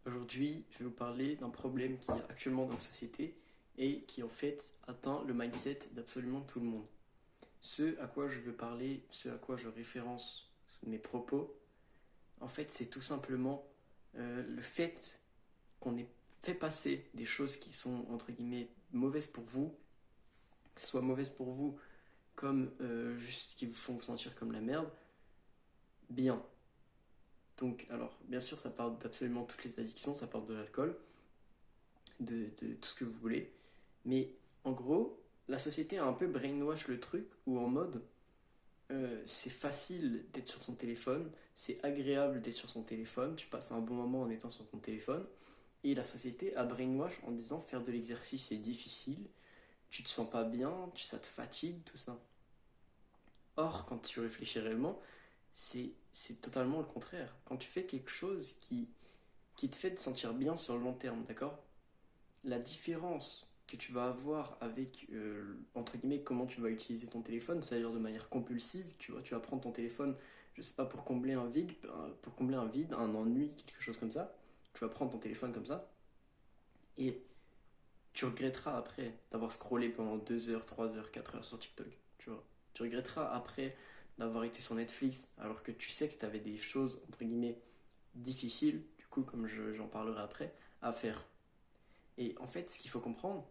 Aujourd'hui, je vais vous parler d'un problème qui est actuellement dans la société et qui en fait atteint le mindset d'absolument tout le monde. Ce à quoi je veux parler, ce à quoi je référence mes propos, en fait, c'est tout simplement le fait qu'on ait fait passer des choses qui sont entre guillemets mauvaises pour vous, que ce soit mauvaises pour vous comme juste qui vous font vous sentir comme la merde, bien. Donc, alors, bien sûr, ça parle d'absolument toutes les addictions, ça parle de l'alcool, de tout ce que vous voulez. Mais en gros, la société a un peu brainwash le truc où en mode c'est facile d'être sur son téléphone, c'est agréable d'être sur son téléphone, tu passes un bon moment en étant sur ton téléphone. Et la société a brainwash en disant faire de l'exercice c'est difficile, tu te sens pas bien, ça te fatigue, tout ça. Or, quand tu réfléchis réellement, c'est totalement le contraire. Quand tu fais quelque chose qui te fait te sentir bien sur le long terme, d'accord? La différence que tu vas avoir avec, entre guillemets, comment tu vas utiliser ton téléphone, c'est-à-dire de manière compulsive, tu vois, tu vas prendre ton téléphone, je sais pas, pour combler un vide, un ennui, quelque chose comme ça, tu vas prendre ton téléphone comme ça, et tu regretteras après d'avoir scrollé pendant 2 heures, 3 heures, 4 heures sur TikTok, tu vois. Tu regretteras après d'avoir été sur Netflix, alors que tu sais que tu avais des choses, entre guillemets, difficiles, du coup, comme j'en parlerai après, à faire. Et en fait, ce qu'il faut comprendre,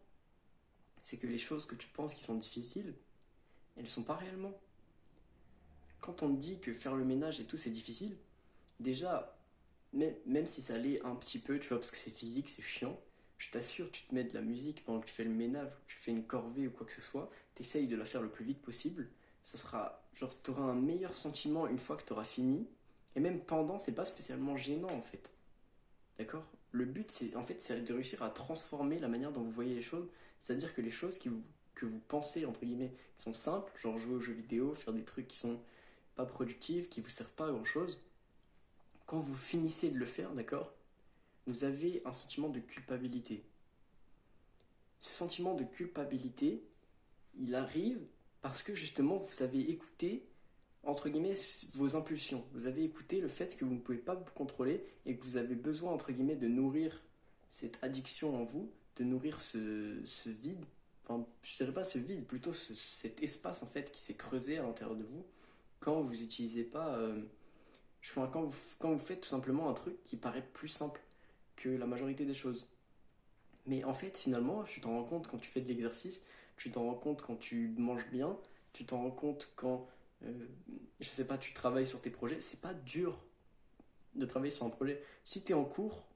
c'est que les choses que tu penses qui sont difficiles, elles ne sont pas réellement. Quand on te dit que faire le ménage et tout c'est difficile, déjà, même si ça l'est un petit peu, tu vois, parce que c'est physique, c'est chiant, je t'assure, tu te mets de la musique pendant que tu fais le ménage ou que tu fais une corvée ou quoi que ce soit, t'essayes de la faire le plus vite possible, ça sera, genre, t'auras un meilleur sentiment une fois que t'auras fini, et même pendant, c'est pas spécialement gênant en fait, d'accord? Le but, c'est en fait, c'est de réussir à transformer la manière dont vous voyez les choses, c'est-à-dire que les choses que vous pensez, entre guillemets, qui sont simples, genre jouer aux jeux vidéo, faire des trucs qui sont pas productifs, qui vous servent pas à grand-chose, quand vous finissez de le faire, d'accord, vous avez un sentiment de culpabilité. Ce sentiment de culpabilité, il arrive parce que justement vous avez écouté, entre guillemets, vos impulsions. Vous avez écouté le fait que vous ne pouvez pas vous contrôler et que vous avez besoin, entre guillemets, de nourrir cette addiction en vous, de nourrir ce vide, enfin, je dirais pas ce vide, plutôt cet espace en fait qui s'est creusé à l'intérieur de vous quand vous n'utilisez pas, enfin, quand vous faites tout simplement un truc qui paraît plus simple que la majorité des choses. Mais en fait, finalement, tu t'en rends compte quand tu fais de l'exercice, tu t'en rends compte quand tu manges bien, tu t'en rends compte quand, je sais pas, tu travailles sur tes projets. C'est pas dur de travailler sur un projet. Si tu es en cours,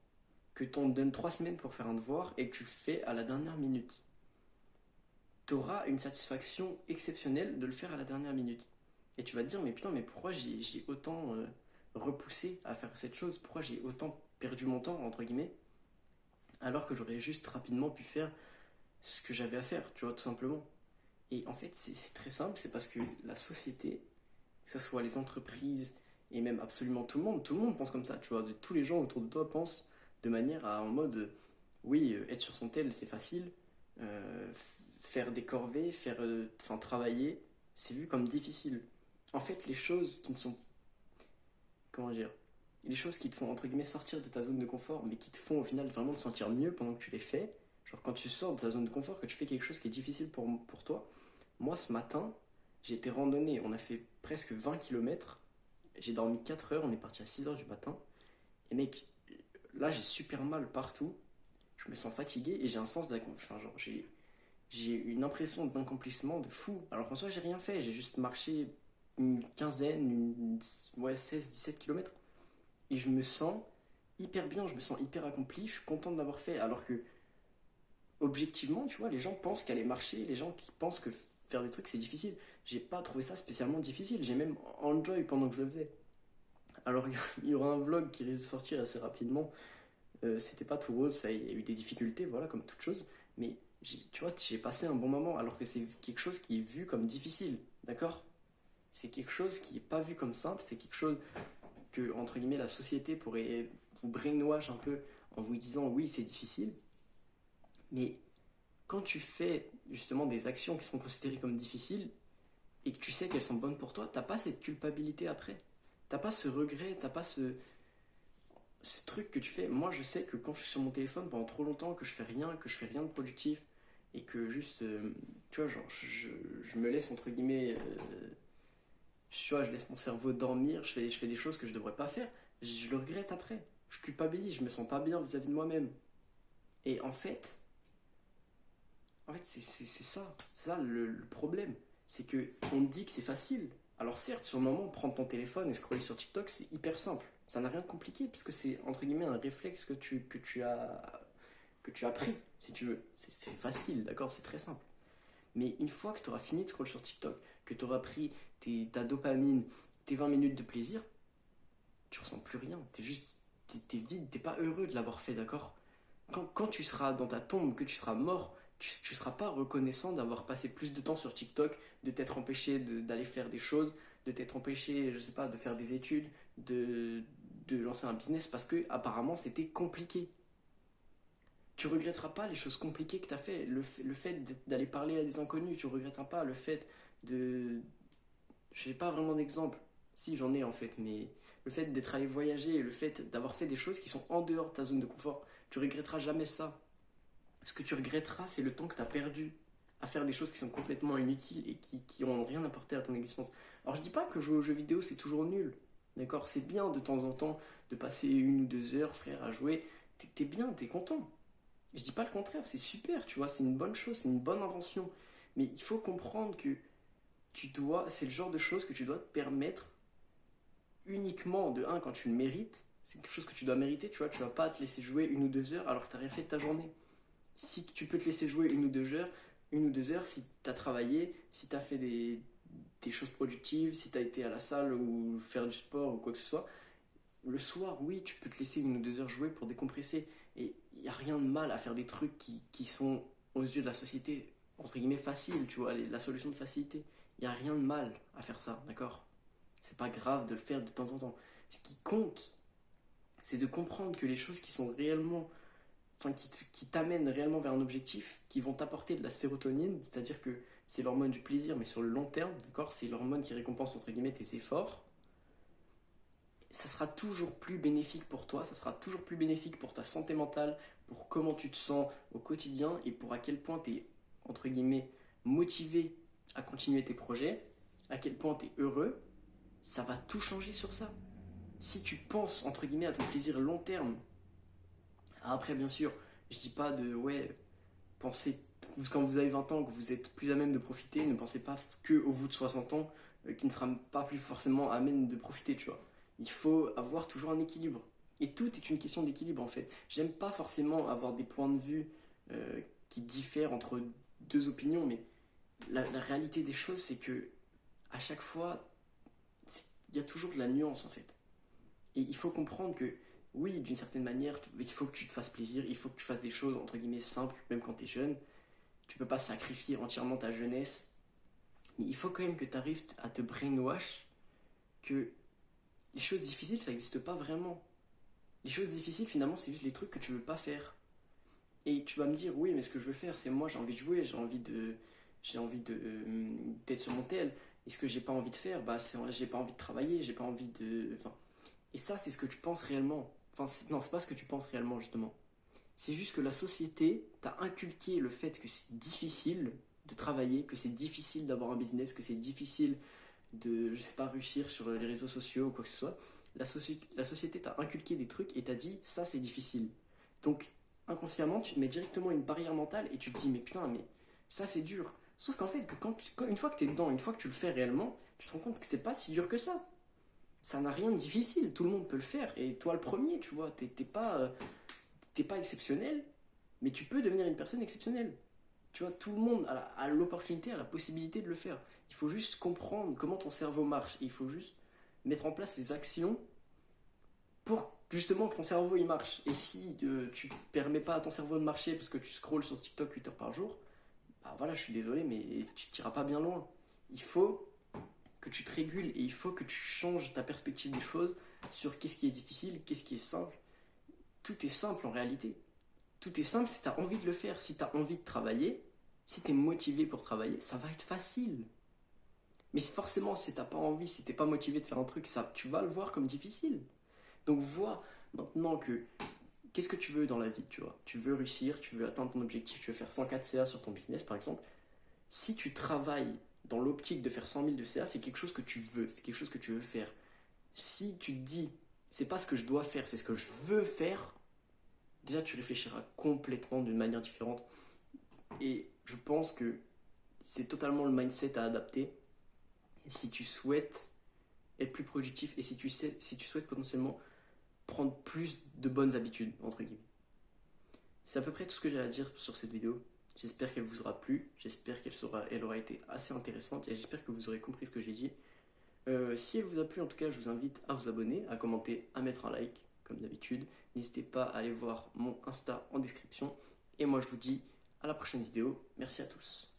que t'on te donne 3 semaines pour faire un devoir et que tu le fais à la dernière minute, tu auras une satisfaction exceptionnelle de le faire à la dernière minute. Et tu vas te dire, mais putain, mais pourquoi j'ai autant repoussé à faire cette chose? Pourquoi j'ai autant perdu mon temps, entre guillemets, alors que j'aurais juste rapidement pu faire ce que j'avais à faire, tu vois, tout simplement. Et en fait, c'est très simple, c'est parce que la société, que ce soit les entreprises et même absolument tout le monde pense comme ça, tu vois, tous les gens autour de toi pensent de manière à, en mode, oui, être sur son tel, c'est facile, faire des corvées, enfin, travailler, c'est vu comme difficile. En fait, les choses qui ne sont, comment dire, les choses qui te font, entre guillemets, sortir de ta zone de confort, mais qui te font au final vraiment te sentir mieux pendant que tu les fais, genre quand tu sors de ta zone de confort, que tu fais quelque chose qui est difficile pour toi. Moi, ce matin, j'ai été randonner, on a fait presque 20 kilomètres. J'ai dormi 4 heures, on est parti à 6 heures du matin. Et mec, là j'ai super mal partout, je me sens fatigué et j'ai un sens d'accomplissement. Enfin, genre, j'ai une impression d'accomplissement de fou. Alors qu'en soi, j'ai rien fait, j'ai juste marché une quinzaine, ouais, 16, 17 kilomètres. Et je me sens hyper bien, je me sens hyper accompli, je suis content de l'avoir fait. Alors que, objectivement, tu vois, les gens pensent qu'aller marcher, les gens qui pensent que faire des trucs c'est difficile. J'ai pas trouvé ça spécialement difficile, j'ai même enjoy pendant que je le faisais. Alors il y aura un vlog qui risque de sortir assez rapidement. C'était pas tout rose, ça, il y a eu des difficultés, voilà, comme toute chose. Mais tu vois, j'ai passé un bon moment alors que c'est quelque chose qui est vu comme difficile, d'accord? C'est quelque chose qui est pas vu comme simple, c'est quelque chose que, entre guillemets, la société pourrait vous brainwash un peu en vous disant oui, c'est difficile. Mais quand tu fais justement des actions qui sont considérées comme difficiles et que tu sais qu'elles sont bonnes pour toi, t'as pas cette culpabilité après. T'as pas ce regret, t'as pas ce. ce truc que tu fais, moi je sais que quand je suis sur mon téléphone pendant trop longtemps, que je fais rien de productif, et que juste, tu vois, genre, je me laisse entre guillemets, tu vois, je laisse mon cerveau dormir, je fais des choses que je devrais pas faire, je le regrette après. Je culpabilise, je me sens pas bien vis-à-vis de moi-même. Et en fait, c'est ça le problème. C'est que on te dit que c'est facile. Alors certes, sur le moment, prendre ton téléphone et scroller sur TikTok, c'est hyper simple. Ça n'a rien de compliqué, puisque c'est entre guillemets un réflexe que tu as pris, si tu veux. C'est facile, d'accord, c'est très simple. Mais une fois que tu auras fini de scroller sur TikTok, que tu auras pris ta dopamine, tes 20 minutes de plaisir, tu ressens plus rien. T'es vide, t'es pas heureux de l'avoir fait, d'accord. Quand tu seras dans ta tombe, que tu seras mort, tu seras pas reconnaissant d'avoir passé plus de temps sur TikTok, de t'être empêché d'aller faire des choses, de t'être empêché, je sais pas, de faire des études, de lancer un business parce que apparemment c'était compliqué. Tu regretteras pas les choses compliquées que tu as fait. Le fait d'aller parler à des inconnus, tu regretteras pas le fait de. Je n'ai pas vraiment d'exemple. Si, j'en ai en fait, mais le fait d'être allé voyager, le fait d'avoir fait des choses qui sont en dehors de ta zone de confort, tu regretteras jamais ça. Ce que tu regretteras, c'est le temps que tu as perdu à faire des choses qui sont complètement inutiles et qui n'ont rien apporté à ton existence. Alors je dis pas que jouer aux jeux vidéo c'est toujours nul. D'accord. C'est bien de temps en temps de passer 1 ou 2 heures, frère, à jouer. T'es bien, t'es content. Je dis pas le contraire, c'est super, tu vois, c'est une bonne chose, c'est une bonne invention. Mais il faut comprendre que c'est le genre de choses que tu dois te permettre uniquement de un quand tu le mérites. C'est quelque chose que tu dois mériter, tu vois, tu vas pas te laisser jouer 1 ou 2 heures alors que tu n'as rien fait de ta journée. Si tu peux te laisser jouer 1 ou 2 heures, 1 ou 2 heures, si tu as travaillé, si tu as fait des choses productives, si tu as été à la salle ou faire du sport ou quoi que ce soit, le soir, oui, tu peux te laisser 1 ou 2 heures jouer pour décompresser. Et il n'y a rien de mal à faire des trucs qui sont, aux yeux de la société, entre guillemets, faciles, tu vois, la solution de facilité. Il n'y a rien de mal à faire ça, d'accord. C'est pas grave de le faire de temps en temps. Ce qui compte, c'est de comprendre que les choses qui sont réellement, enfin, qui t'amènent réellement vers un objectif, qui vont t'apporter de la sérotonine, c'est-à-dire que c'est l'hormone du plaisir, mais sur le long terme, d'accord, c'est l'hormone qui récompense, entre guillemets, tes efforts, ça sera toujours plus bénéfique pour toi, ça sera toujours plus bénéfique pour ta santé mentale, pour comment tu te sens au quotidien et pour à quel point tu es, entre guillemets, motivé à continuer tes projets, à quel point tu es heureux, ça va tout changer sur ça. Si tu penses, entre guillemets, à ton plaisir long terme, après, bien sûr, je dis pas de, ouais, pensez, quand vous avez 20 ans, que vous êtes plus à même de profiter, ne pensez pas que au bout de 60 ans, qui ne sera pas plus forcément à même de profiter, tu vois. Il faut avoir toujours un équilibre. Et tout est une question d'équilibre en fait. J'aime pas forcément avoir des points de vue qui diffèrent entre deux opinions, mais la réalité des choses, c'est que à chaque fois, il y a toujours de la nuance en fait. Et il faut comprendre que, oui, d'une certaine manière, il faut que tu te fasses plaisir, il faut que tu fasses des choses entre guillemets simples, même quand tu es jeune. Tu peux pas sacrifier entièrement ta jeunesse, mais il faut quand même que tu arrives à te brainwash que les choses difficiles, ça n'existe pas vraiment. Les choses difficiles, finalement, c'est juste les trucs que tu veux pas faire. Et tu vas me dire, oui, mais ce que je veux faire, c'est moi, j'ai envie de jouer, j'ai envie d'être sur mon tel. Et ce que j'ai pas envie de faire, bah, j'ai pas envie de travailler, j'ai pas envie de, enfin. Et ça, c'est ce que tu penses réellement. Enfin, non, c'est pas ce que tu penses réellement, justement. C'est juste que la société t'a inculqué le fait que c'est difficile de travailler, que c'est difficile d'avoir un business, que c'est difficile de, je sais pas, réussir sur les réseaux sociaux ou quoi que ce soit. La société t'a inculqué des trucs et t'a dit ça c'est difficile. Donc inconsciemment tu te mets directement une barrière mentale et tu te dis mais putain mais ça c'est dur. Sauf qu'en fait une fois que t'es dedans, une fois que tu le fais réellement, tu te rends compte que c'est pas si dur que ça. Ça n'a rien de difficile, tout le monde peut le faire et toi le premier tu vois, t'es pas exceptionnel, mais tu peux devenir une personne exceptionnelle. Tu vois, tout le monde a l'opportunité, a la possibilité de le faire. Il faut juste comprendre comment ton cerveau marche. Et il faut juste mettre en place les actions pour justement que ton cerveau il marche. Et si tu permets pas à ton cerveau de marcher parce que tu scrolles sur TikTok 8 heures par jour, bah voilà, je suis désolé, mais tu t'iras pas bien loin. Il faut que tu te régules et il faut que tu changes ta perspective des choses sur qu'est-ce qui est difficile, qu'est-ce qui est simple. Tout est simple en réalité. Tout est simple si tu as envie de le faire, si tu as envie de travailler, si tu es motivé pour travailler, ça va être facile. Mais forcément, si tu n'as pas envie, si tu n'es pas motivé de faire un truc, ça, tu vas le voir comme difficile. Donc Maintenant que, qu'est-ce que tu veux dans la vie, tu vois? Tu veux réussir, tu veux atteindre ton objectif, tu veux faire 104 CA sur ton business, par exemple. Si tu travailles dans l'optique de faire 100 000 de CA, c'est quelque chose que tu veux, c'est quelque chose que tu veux faire. Si tu te dis, c'est pas ce que je dois faire, c'est ce que je veux faire, déjà tu réfléchiras complètement d'une manière différente. Et je pense que c'est totalement le mindset à adapter si tu souhaites être plus productif et si tu souhaites potentiellement prendre plus de bonnes habitudes, entre guillemets. C'est à peu près tout ce que j'ai à dire sur cette vidéo. J'espère qu'elle vous aura plu, j'espère qu'elle aura été assez intéressante et j'espère que vous aurez compris ce que j'ai dit. Si elle vous a plu, en tout cas, je vous invite à vous abonner, à commenter, à mettre un like, comme d'habitude. N'hésitez pas à aller voir mon Insta en description. Et moi, je vous dis à la prochaine vidéo. Merci à tous.